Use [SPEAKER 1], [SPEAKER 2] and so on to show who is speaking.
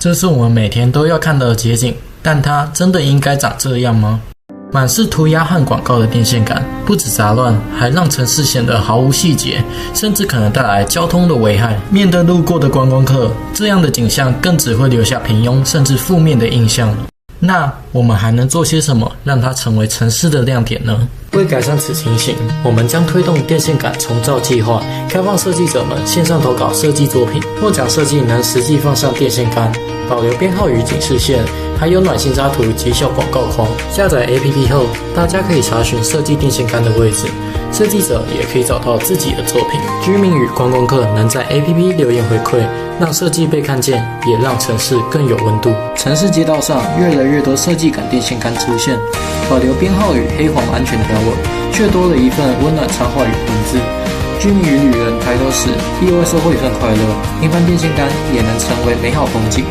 [SPEAKER 1] 这是我们每天都要看到的街景，但它真的应该长这样吗？满是涂鸦和广告的电线杆，不止杂乱，还让城市显得毫无细节，甚至可能带来交通的危害。面对路过的观光客，这样的景象更只会留下平庸甚至负面的印象。那我们还能做些什么，让它成为城市的亮点呢？为改善此情形，我们将推动电线杆重造计划，开放设计者们线上投稿设计作品，获奖设计能实际放上电线杆，保留编号与警示线，还有暖心插图及小广告框。下载 APP 后，大家可以查询设计电线杆的位置，设计者也可以找到自己的作品。居民与观光客能在 APP 留言回馈，让设计被看见，也让城市更有温度。城市街道上越来越多设计感电线杆出现，保留编号与黑黄安全条纹，却多了一份温暖插画与文字。居民与旅人抬头时，意外收获一份快乐。平凡电线杆也能成为美好风景。